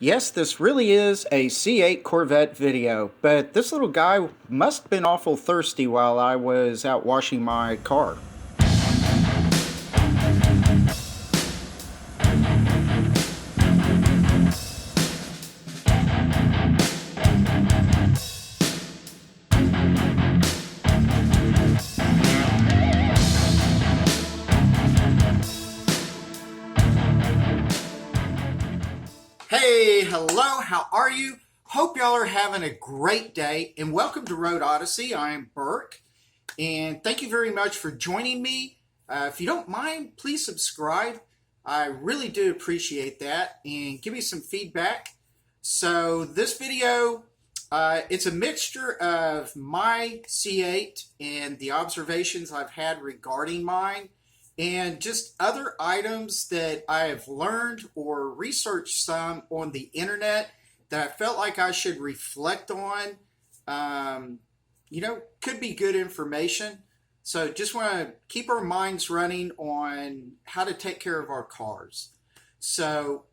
Yes, this really is a C8 Corvette video, but this little guy must have been awful thirsty while I was out washing my car. Hey, hello, how are you? Hope y'all are having a great day, and welcome to Road Odyssey. I am Burke, and thank you very much for joining me. If you don't mind, please subscribe. I really do appreciate that, and give me some feedback. So this video, it's a mixture of my C8 and the observations I've had regarding mine, and just other items that I have learned or researched some on the internet that I felt like I should reflect on. Could be good information. So just want to keep our minds running on how to take care of our cars. So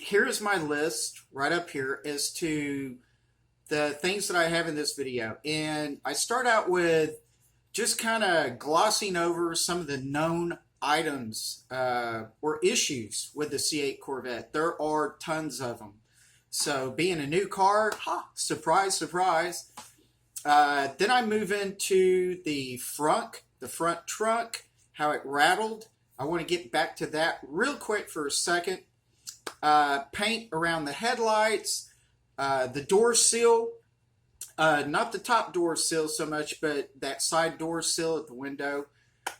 here's my list right up here as to the things that I have in this video. And I start out with just kind of glossing over some of the known items or issues with the C8 Corvette. There are tons of them. So being a new car, surprise, surprise. Then I move into the front trunk, how it rattled. I want to get back to that real quick for a second. Paint around the headlights, the door seal. Not the top door sill so much, but that side door sill at the window.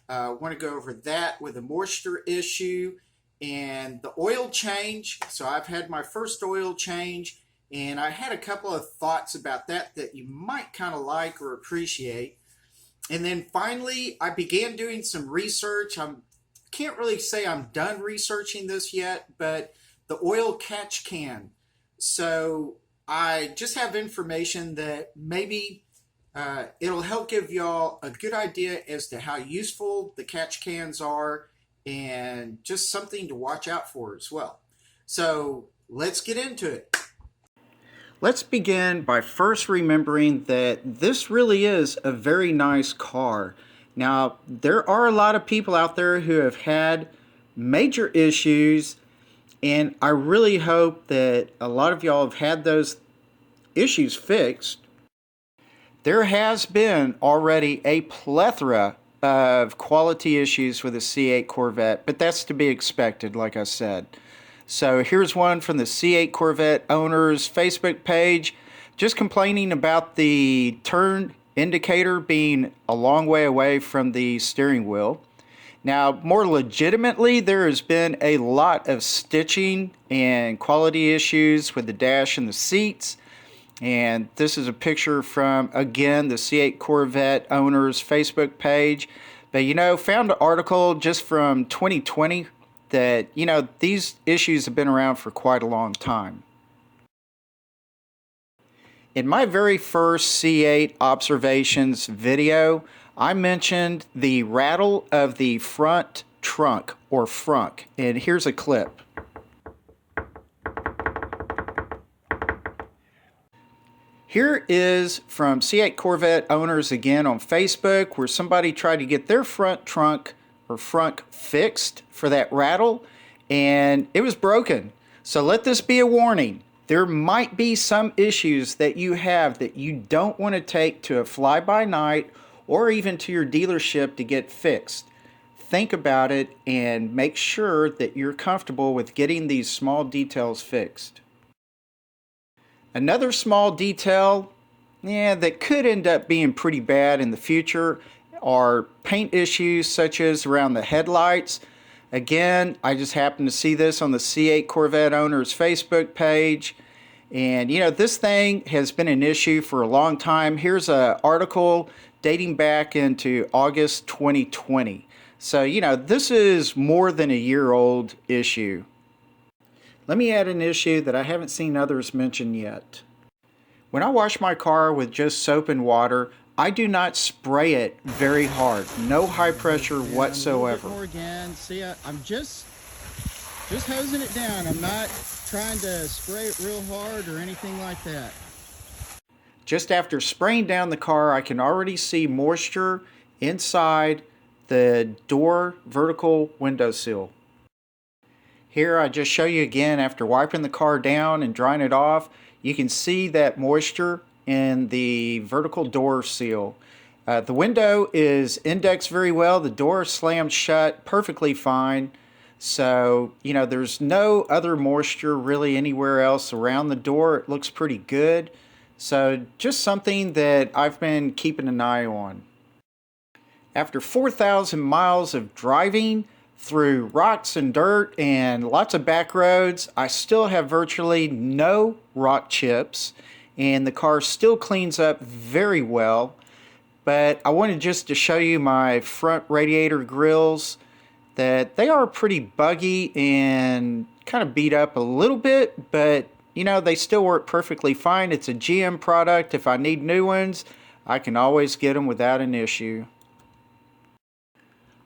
I want to go over that with a moisture issue and the oil change. So I've had my first oil change, and I had a couple of thoughts about that you might kind of like or appreciate. And then finally, I began doing some research. Can't really say I'm done researching this yet, but the oil catch can. So I just have information that maybe it'll help give y'all a good idea as to how useful the catch cans are, and just something to watch out for as well. So let's get into it. Let's begin by first remembering that this really is a very nice car. Now, there are a lot of people out there who have had major issues, and I really hope that a lot of y'all have had those issues fixed. There has been already a plethora of quality issues with the C8 Corvette, but that's to be expected, like I said. So here's one from the C8 Corvette owner's Facebook page, just complaining about the turn indicator being a long way away from the steering wheel. Now, more legitimately, there has been a lot of stitching and quality issues with the dash and the seats. And this is a picture from, again, the C8 Corvette owner's Facebook page. But, found an article just from 2020 that, these issues have been around for quite a long time. In my very first C8 observations video, I mentioned the rattle of the front trunk or frunk, and here's a clip. Here is from C8 Corvette owners again on Facebook, where somebody tried to get their front trunk or frunk fixed for that rattle, and it was broken. So let this be a warning. There might be some issues that you have that you don't want to take to a fly-by-night or even to your dealership to get fixed. Think about it and make sure that you're comfortable with getting these small details fixed. Another small detail, that could end up being pretty bad in the future are paint issues such as around the headlights. Again, I just happened to see this on the C8 Corvette owner's Facebook page. And this thing has been an issue for a long time. Here's an article dating back into August 2020. So, this is more than a year old issue. Let me add an issue that I haven't seen others mention yet. When I wash my car with just soap and water, I do not spray it very hard. No high pressure whatsoever. More again. See, I'm just hosing it down. I'm not trying to spray it real hard or anything like that. Just after spraying down the car, I can already see moisture inside the door vertical windowsill. Here I just show you again after wiping the car down and drying it off. You can see that moisture in the vertical door seal. The window is indexed very well. The door slams shut perfectly fine. So, you know, there's no other moisture really anywhere else around the door. It looks pretty good. So just something that I've been keeping an eye on. After 4,000 miles of driving through rocks and dirt and lots of back roads, I still have virtually no rock chips, and the car still cleans up very well. But I wanted just to show you my front radiator grills, that they are pretty buggy and kind of beat up a little bit, but you know, they still work perfectly fine. It's a GM product. If I need new ones, I can always get them without an issue.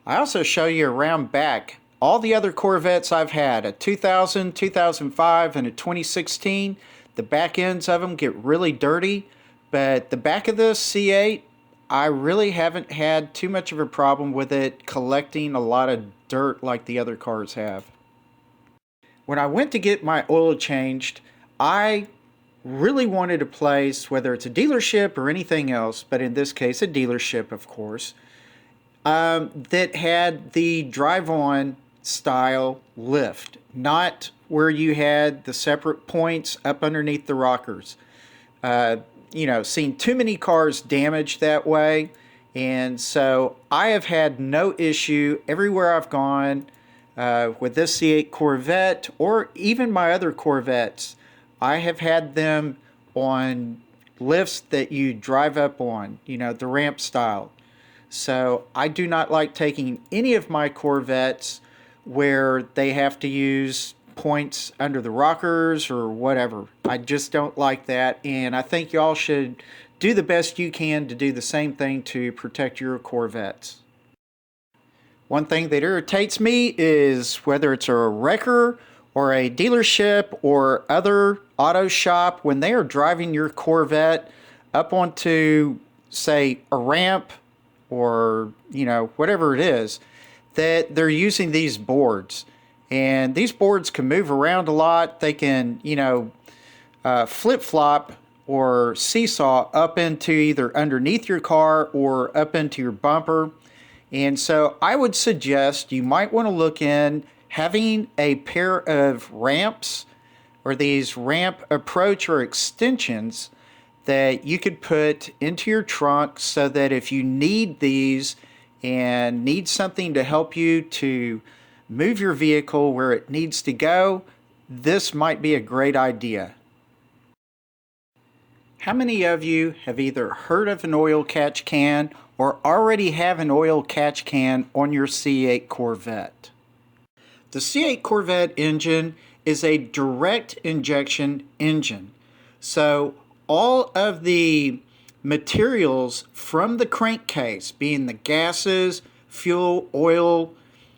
I also show you around back all the other Corvettes I've had, a 2000, 2005, and a 2016. The back ends of them get really dirty, but the back of this C8, I really haven't had too much of a problem with it collecting a lot of dirt like the other cars have. When I went to get my oil changed, I really wanted a place, whether it's a dealership or anything else, but in this case a dealership of course, that had the drive-on style lift, not where you had the separate points up underneath the rockers. You know, seen too many cars damaged that way, and so I have had no issue everywhere I've gone with this C8 Corvette or even my other Corvettes. I have had them on lifts that you drive up on, you know, the ramp style. So I do not like taking any of my Corvettes where they have to use points under the rockers or whatever. I just don't like that, and I think y'all should do the best you can to do the same thing to protect your Corvettes. One thing that irritates me is whether it's a wrecker or a dealership or other auto shop, when they are driving your Corvette up onto, say, a ramp or, you know, whatever it is, that they're using these boards. And these boards can move around a lot. They can, you know, flip-flop or seesaw up into either underneath your car or up into your bumper. And so I would suggest you might want to look in having a pair of ramps or these ramp approach or extensions that you could put into your trunk, so that if you need these and need something to help you to move your vehicle where it needs to go, this might be a great idea. How many of you have either heard of an oil catch can or already have an oil catch can on your C8 Corvette? The C8 Corvette engine is a direct injection engine. So all of the materials from the crankcase, being the gases, fuel, oil,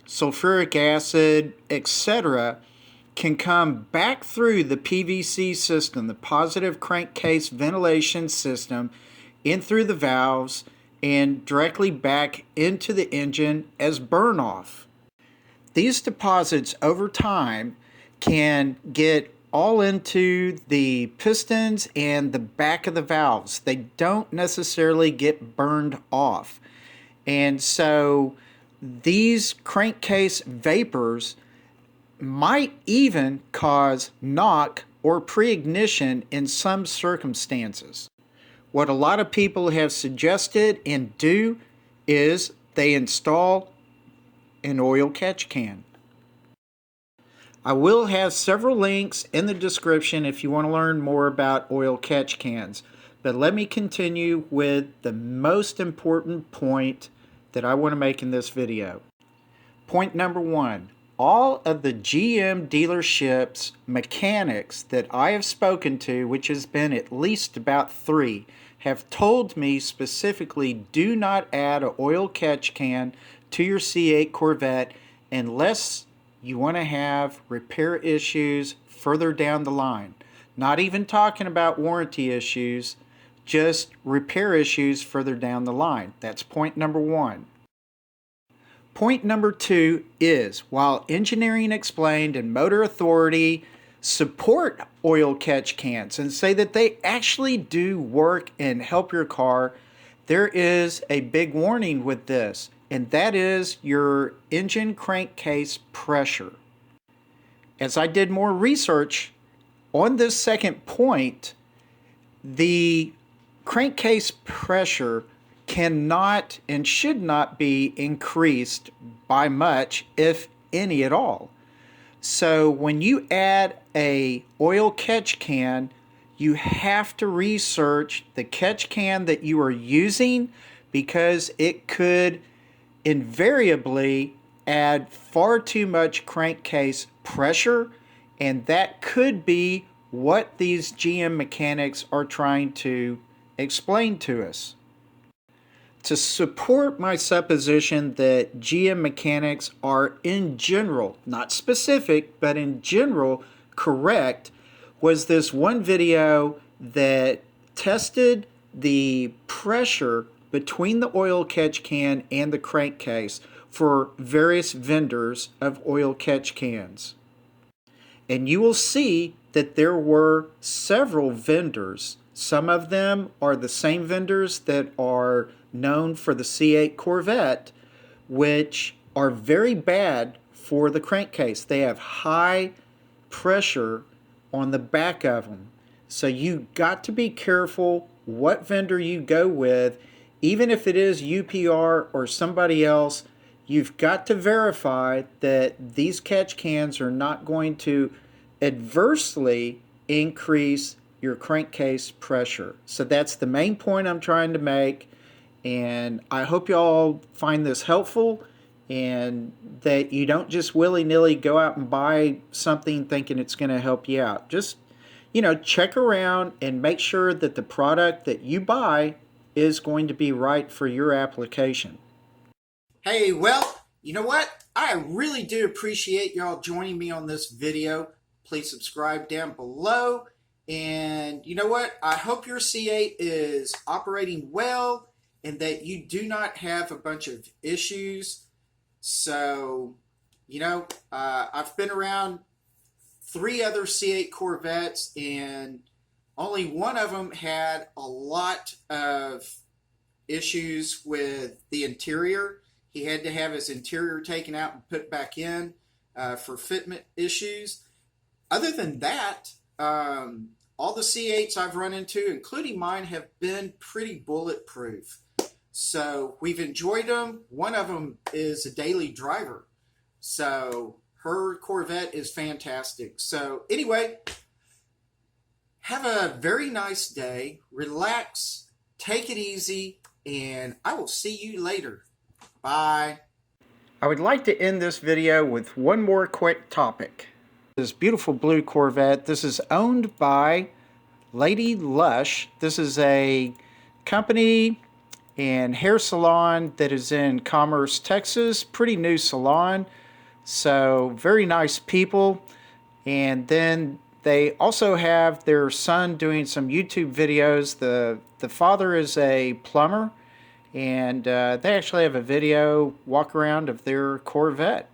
sulfuric acid, etc., can come back through the PVC system, the positive crankcase ventilation system, in through the valves and directly back into the engine as burn off. These deposits over time can get all into the pistons and the back of the valves. They don't necessarily get burned off. And so these crankcase vapors might even cause knock or pre-ignition in some circumstances. What a lot of people have suggested and do is they install an oil catch can. I will have several links in the description if you want to learn more about oil catch cans. But let me continue with the most important point that I want to make in this video. Point number one. All of the GM dealerships mechanics that I have spoken to, which has been at least about 3, have told me specifically, do not add an oil catch can to your C8 Corvette unless you want to have repair issues further down the line. Not even talking about warranty issues, just repair issues further down the line. That's point number one. Point number two is, while Engineering Explained and Motor Authority support oil catch cans and say that they actually do work and help your car, there is a big warning with this, and that is your engine crankcase pressure. As I did more research on this second point, the crankcase pressure cannot and should not be increased by much, if any at all. So when you add a oil catch can, you have to research the catch can that you are using, because it could invariably add far too much crankcase pressure, and that could be what these GM mechanics are trying to explain to us. To support my supposition that GM mechanics are in general, not specific, but in general correct, was this one video that tested the pressure between the oil catch can and the crankcase for various vendors of oil catch cans. And you will see that there were several vendors. Some of them are the same vendors that are known for the C8 Corvette, which are very bad for the crankcase. They have high pressure on the back of them. So you got to be careful what vendor you go with. Even if it is UPR or somebody else, you've got to verify that these catch cans are not going to adversely increase your crankcase pressure. So that's the main point I'm trying to make, and I hope y'all find this helpful, and that you don't just willy-nilly go out and buy something thinking it's going to help you out. Just, check around and make sure that the product that you buy is going to be right for your application. Hey, well, you know what? I really do appreciate y'all joining me on this video. Please subscribe down below. And you know what? I hope your C8 is operating well and that you do not have a bunch of issues. So, I've been around 3 other C8 Corvettes, and only one of them had a lot of issues with the interior. He had to have his interior taken out and put back in for fitment issues. Other than that, all the C8s I've run into, including mine, have been pretty bulletproof. So we've enjoyed them. One of them is a daily driver. So her Corvette is fantastic. So anyway, have a very nice day. Relax. Take it easy. And I will see you later. Bye. I would like to end this video with one more quick topic. This beautiful blue Corvette, this is owned by Lady Lush. This is a company and hair salon that is in Commerce, Texas. Pretty new salon, so very nice people. And then they also have their son doing some YouTube videos. The father is a plumber, and they actually have a video walk around of their Corvette.